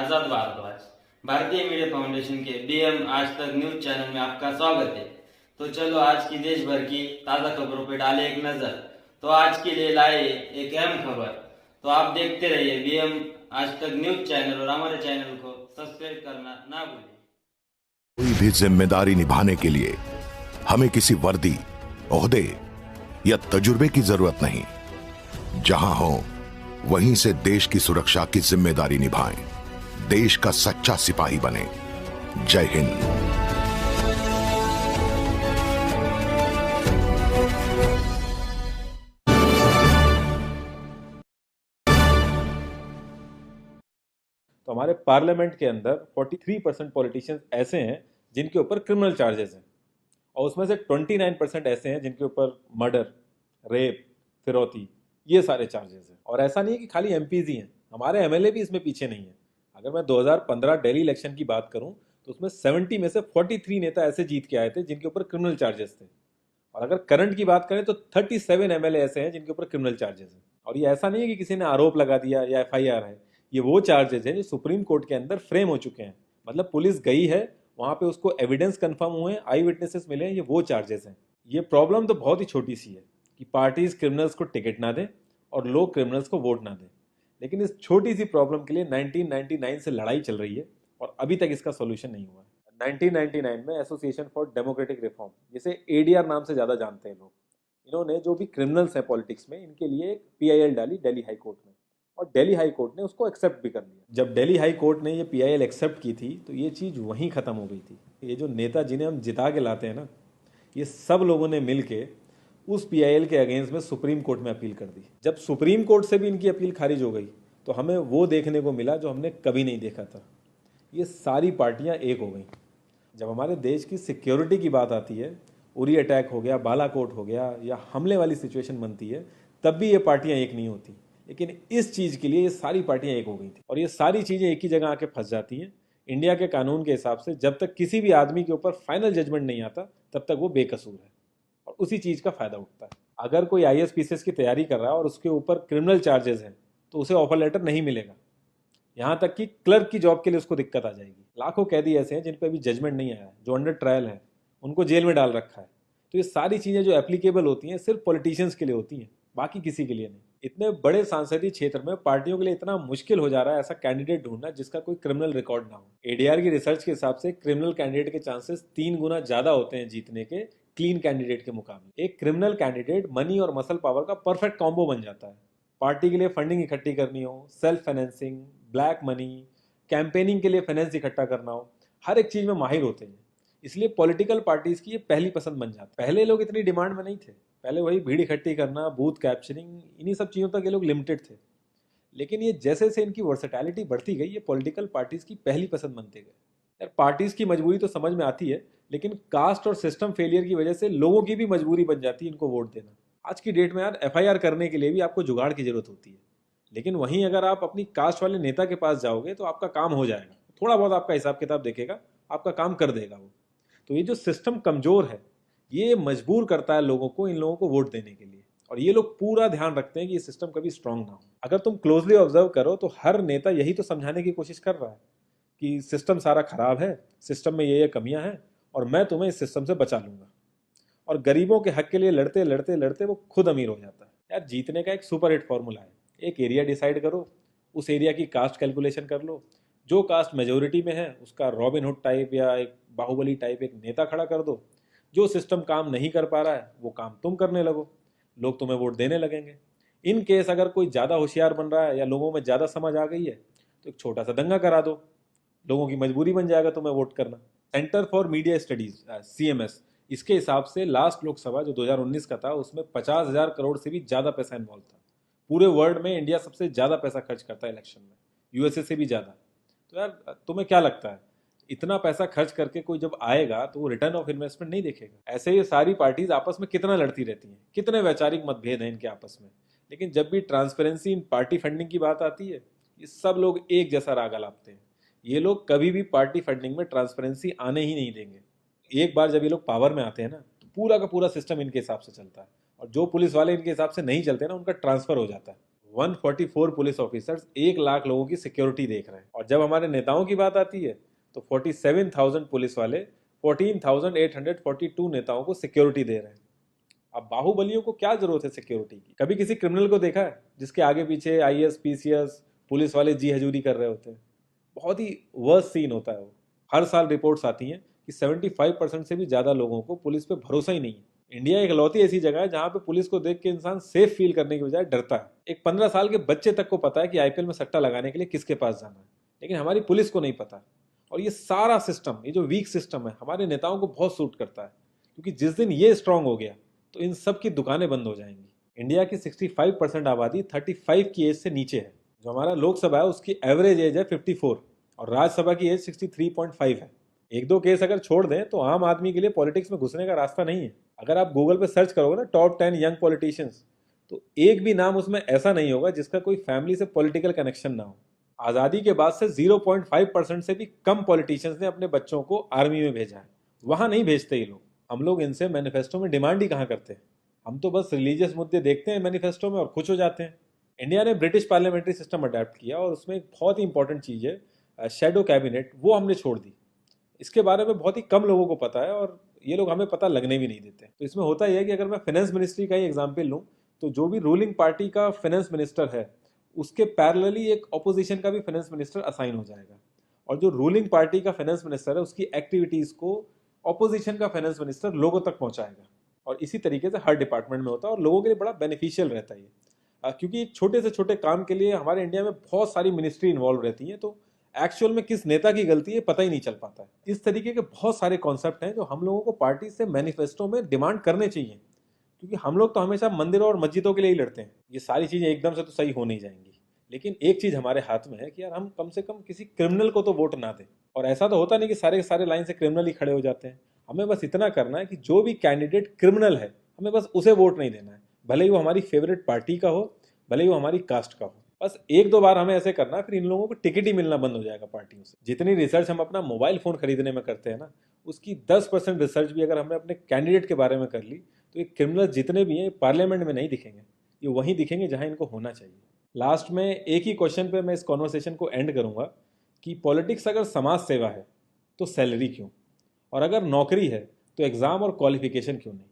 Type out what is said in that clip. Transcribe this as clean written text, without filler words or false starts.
आजाद भारद्वाज। भारतीय media foundation के BM आज तक न्यूज चैनल में आपका स्वागत है। तो चलो आज की देश भर की ताजा खबरों पर डाले एक नजर। तो आज के लिए लाए एक अहम खबर। तो आप देखते रहिए बीएम आज तक न्यूज चैनल और हमारे चैनल को सब्सक्राइब करना ना भूलें। कोई भी जिम्मेदारी निभाने के लिए हमें किसी वर्दी, ओहदे या तजुर्बे की जरूरत नहीं। जहां हो वहीं से देश की सुरक्षा की जिम्मेदारी निभाएं, देश का सच्चा सिपाही बने। जय हिंद। तो हमारे पार्लियामेंट के अंदर 43% पॉलिटिशियंस ऐसे हैं जिनके ऊपर क्रिमिनल चार्जेस हैं, और उसमें से 29% ऐसे हैं जिनके ऊपर मर्डर, रेप, फिरौती, ये सारे चार्जेस हैं। और ऐसा नहीं है कि खाली एमपीज ही हैं, हमारे एमएलए भी इसमें पीछे नहीं है। अगर मैं 2015 दिल्ली इलेक्शन की बात करूं तो उसमें 70 में से 43 नेता ऐसे जीत के आए थे जिनके ऊपर क्रिमिनल चार्जेस थे। और अगर करंट की बात करें तो 37 एमएलए ऐसे हैं जिनके ऊपर क्रिमिनल चार्जेस हैं। और ये ऐसा नहीं है कि किसी ने आरोप लगा दिया या एफआईआर है, ये वो चार्जेस हैं जो सुप्रीम कोर्ट के अंदर फ्रेम हो चुके हैं। मतलब पुलिस गई है वहां पे, उसको एविडेंस कंफर्म हुए हैं, आई विटनेसेस मिले हैं, ये वो चार्जेस हैं। ये प्रॉब्लम तो बहुत ही छोटी सी है कि पार्टीज क्रिमिनल्स को टिकट ना दें और लोग क्रिमिनल्स को वोट ना दें, लेकिन इस छोटी सी प्रॉब्लम के लिए 1999 से लड़ाई चल रही है और अभी तक इसका सोल्यूशन नहीं हुआ है। 1999 में एसोसिएशन फॉर डेमोक्रेटिक रिफॉर्म, जिसे एडीआर नाम से ज्यादा जानते हैं लोग, इन्होंने जो भी क्रिमिनल्स हैं पॉलिटिक्स में, इनके लिए एक पीआईएल डाली दिल्ली हाई कोर्ट में, और दिल्ली हाई कोर्ट ने उसको एक्सेप्ट भी कर लिया। जब दिल्ली हाई कोर्ट ने ये पीआईएल एक्सेप्ट की थी तो ये चीज़ वहीं ख़त्म हो गई थी। ये जो नेता जिन्हें हम जिता के लाते हैं ना, ये सब लोगों ने मिल के उस पीआईएल के अगेंस्ट में सुप्रीम कोर्ट में अपील कर दी। जब सुप्रीम कोर्ट से भी इनकी अपील खारिज हो गई तो हमें वो देखने को मिला जो हमने कभी नहीं देखा था। ये सारी पार्टियां एक हो गई। जब हमारे देश की सिक्योरिटी की बात आती है, उरी अटैक हो गया, बालाकोट हो गया, या हमले वाली सिचुएशन बनती है, तब भी ये पार्टियां एक नहीं होती। लेकिन इस चीज़ के लिए ये सारी पार्टियां एक हो गई थी, और ये सारी चीज़ें एक ही जगह आके फंस जाती हैं। इंडिया के कानून के हिसाब से जब तक किसी भी आदमी के ऊपर फाइनल जजमेंट नहीं आता तब तक वो बेकसूर है, और उसी चीज़ का फायदा उठता है। अगर कोई आईएएस पीसीएस की तैयारी कर रहा है और उसके ऊपर क्रिमिनल चार्जेस हैं तो उसे ऑफर लेटर नहीं मिलेगा। यहाँ तक कि क्लर्क की जॉब के लिए उसको दिक्कत आ जाएगी। लाखों कैदी ऐसे हैं जिन पे अभी जजमेंट नहीं आया है, जो अंडर ट्रायल है, उनको जेल में डाल रखा है। तो ये सारी चीज़ें जो एप्लीकेबल होती हैं सिर्फ पॉलिटिशियंस के लिए होती हैं, बाकी किसी के लिए नहीं। इतने बड़े सांसदीय क्षेत्र में पार्टियों के लिए इतना मुश्किल हो जा रहा है ऐसा कैंडिडेट ढूंढना जिसका कोई क्रिमिनल रिकॉर्ड ना हो। एडीआर की रिसर्च के हिसाब से क्रिमिनल कैंडिडेट के चांसेस 3 गुना ज्यादा होते हैं जीतने के क्लीन कैंडिडेट के मुकाबले। एक क्रिमिनल कैंडिडेट मनी और मसल पावर का परफेक्ट कॉम्बो बन जाता है। पार्टी के लिए फंडिंग इकट्ठी करनी हो, self financing, black money, campaigning के लिए फाइनेंस इकट्ठा करना हो, हर एक चीज में माहिर होते हैं। इसलिए पॉलिटिकल पार्टीज की ये पहली पसंद बन जाती है। पहले लोग इतनी डिमांड में नहीं थे, पहले वही भीड़ इकट्ठी करना, बूथ कैप्चरिंग, इन्हीं सब चीज़ों तक ये लोग लिमिटेड थे। लेकिन ये जैसे से इनकी वर्सेटैलिटी बढ़ती गई, ये पॉलिटिकल पार्टीज की पहली पसंद बनते गए। यार पार्टीज की मजबूरी तो समझ में आती है, लेकिन कास्ट और सिस्टम फेलियर की वजह से लोगों की भी मजबूरी बन जाती है इनको वोट देना। आज की डेट में यार एफआईआर करने के लिए भी आपको जुगाड़ की जरूरत होती है, लेकिन वहीं अगर आप अपनी कास्ट वाले नेता के पास जाओगे तो आपका काम हो जाएगा। थोड़ा बहुत आपका हिसाब किताब देखेगा, आपका काम कर देगा वो। तो ये जो सिस्टम कमजोर है, ये मजबूर करता है लोगों को इन लोगों को वोट देने के लिए, और ये लोग पूरा ध्यान रखते हैं कि ये सिस्टम कभी स्ट्रांग ना हो। अगर तुम क्लोजली ऑब्जर्व करो तो हर नेता यही तो समझाने की कोशिश कर रहा है कि सिस्टम सारा खराब है, सिस्टम में ये कमियां हैं, और मैं तुम्हें इस सिस्टम से बचा लूंगा। और गरीबों के हक के लिए लड़ते लड़ते लड़ते वो खुद अमीर हो जाता है। यार जीतने का एक सुपर हिट फॉर्मूला है। एक एरिया डिसाइड करो, उस एरिया की कास्ट कैलकुलेशन कर लो, जो कास्ट मेजोरिटी में है उसका रॉबिन हुड टाइप या एक बाहुबली टाइप एक नेता खड़ा कर दो। जो सिस्टम काम नहीं कर पा रहा है वो काम तुम करने लगो, लोग तुम्हें वोट देने लगेंगे। इन केस अगर कोई ज़्यादा होशियार बन रहा है या लोगों में ज़्यादा समझ आ गई है तो एक छोटा सा दंगा करा दो, लोगों की मजबूरी बन जाएगा तुम्हें वोट करना। Centre for media studies CMS, इसके हिसाब से लास्ट लोकसभा जो 2019 का था उसमें 50,000 करोड़ से भी ज़्यादा पैसा इन्वॉल्व था। पूरे वर्ल्ड में इंडिया सबसे ज़्यादा पैसा खर्च करता है इलेक्शन में, यूएसए से भी ज़्यादा। तो यार तुम्हें क्या लगता है, इतना पैसा खर्च करके कोई जब आएगा तो वो रिटर्न ऑफ इन्वेस्टमेंट नहीं देखेगा? ऐसे ये सारी पार्टीज आपस में कितना लड़ती रहती हैं, कितने वैचारिक मतभेद हैं इनके आपस में, लेकिन जब भी ट्रांसपेरेंसी इन पार्टी फंडिंग की बात आती है ये सब लोग एक जैसा राग अलापते हैं। ये लोग कभी भी पार्टी फंडिंग में ट्रांसपेरेंसी आने ही नहीं देंगे। एक बार जब ये लोग पावर में आते हैं ना तो पूरा का पूरा सिस्टम इनके हिसाब से चलता है, और जो पुलिस वाले इनके हिसाब से नहीं चलते ना उनका ट्रांसफर हो जाता है। 144 पुलिस ऑफिसर्स 1 लाख लोगों की सिक्योरिटी देख रहे हैं। और जब हमारे नेताओं की बात आती है तो 47,000 पुलिस वाले 14,842 नेताओं को सिक्योरिटी दे रहे हैं। अब बाहुबलियों को क्या जरूरत है सिक्योरिटी की? कभी किसी क्रिमिनल को देखा है जिसके आगे पीछे आईएएस पीसीएस पुलिस वाले जी हजूरी कर रहे होते हैं? बहुत ही वर्स्ट सीन होता है वो। हर साल रिपोर्ट्स आती हैं कि 75% से भी ज्यादा लोगों को पुलिस पे भरोसा ही नहीं है। इंडिया एक इकलौती ऐसी जगह है जहां पे पुलिस को देख के इंसान सेफ फील करने की बजाय डरता है। एक 15 साल के बच्चे तक को पता है कि आईपीएल में सट्टा लगाने के लिए किसके पास जाना है, लेकिन हमारी पुलिस को नहीं पता। और ये सारा सिस्टम, ये जो वीक सिस्टम है, हमारे नेताओं को बहुत सूट करता है, क्योंकि जिस दिन ये स्ट्रांग हो गया तो इन सब की दुकानें बंद हो जाएंगी। इंडिया की 65% आबादी 35 की एज से नीचे है। जो हमारा लोकसभा है उसकी एवरेज एज है 54 और राज्यसभा की एज 63.5 है। एक दो केस अगर छोड़ दें तो आम आदमी के लिए पॉलिटिक्स में घुसने का रास्ता नहीं है। अगर आप गूगल पे सर्च करोगे ना टॉप 10 यंग पॉलिटिशियंस, तो एक भी नाम उसमें ऐसा नहीं होगा जिसका कोई फैमिली से पॉलिटिकल कनेक्शन ना हो। आजादी के बाद से 0.5% से भी कम पॉलिटिशियंस ने अपने बच्चों को आर्मी में भेजा है। वहां नहीं भेजते ये लोग। हम लोग इनसे मैनिफेस्टो में डिमांड ही कहाँ करते हैं? हम तो बस रिलीजियस मुद्दे देखते हैं मैनिफेस्टो में और खुश हो जाते हैं। इंडिया ने ब्रिटिश पार्लियामेंट्री सिस्टम अडेप्ट किया और उसमें एक बहुत ही इंपॉर्टेंट चीज़ है शैडो कैबिनेट, वो हमने छोड़ दी। इसके बारे में बहुत ही कम लोगों को पता है और ये लोग हमें पता लगने भी नहीं देते। तो इसमें होता यह है कि अगर मैं फाइनेंस मिनिस्ट्री का ही एग्जाम्पल लूँ तो जो भी रूलिंग पार्टी का फाइनेंस मिनिस्टर है उसके पैरेलली एक ऑपोजिशन का भी फाइनेंस मिनिस्टर असाइन हो जाएगा, और जो रूलिंग पार्टी का फाइनेंस मिनिस्टर है उसकी एक्टिविटीज़ को ऑपोजिशन का फाइनेंस मिनिस्टर लोगों तक पहुंचाएगा। और इसी तरीके से हर डिपार्टमेंट में होता है और लोगों के लिए बड़ा बेनिफिशियल रहता है ये, क्योंकि छोटे से छोटे काम के लिए हमारे इंडिया में बहुत सारी मिनिस्ट्री इन्वॉल्व रहती हैं, तो एक्चुअल में किस नेता की गलती है पता ही नहीं चल पाता है। इस तरीके के बहुत सारे कॉन्सेप्ट हैं जो हम लोगों को पार्टी से मैनिफेस्टो में डिमांड करने चाहिए, क्योंकि हम लोग तो हमेशा मंदिरों और मस्जिदों के लिए ही लड़ते हैं। ये सारी चीज़ें एकदम से तो सही हो नहीं जाएंगी, लेकिन एक चीज़ हमारे हाथ में है कि यार हम कम से कम किसी क्रिमिनल को तो वोट ना दें। और ऐसा तो होता नहीं कि सारे के सारे लाइन से क्रिमिनल ही खड़े हो जाते हैं। हमें बस इतना करना है कि जो भी कैंडिडेट क्रिमिनल है हमें बस उसे वोट नहीं देना है, भले ही वो हमारी फेवरेट पार्टी का हो, भले ही वो हमारी कास्ट का हो। बस एक दो बार हमें ऐसे करना है, फिर इन लोगों को टिकट ही मिलना बंद हो जाएगा पार्टियों से। जितनी रिसर्च हम अपना मोबाइल फोन खरीदने में करते हैं ना, उसकी 10% रिसर्च भी अगर हमने अपने कैंडिडेट के बारे में कर ली तो ये क्रिमिनल जितने भी हैं पार्लियामेंट में नहीं दिखेंगे, ये वहीं दिखेंगे जहां इनको होना चाहिए। लास्ट में एक ही क्वेश्चन पे मैं इस कॉन्वर्सेशन को एंड करूंगा कि पॉलिटिक्स अगर समाज सेवा है तो सैलरी क्यों, और अगर नौकरी है तो एग्जाम और क्वालिफिकेशन क्यों नहीं?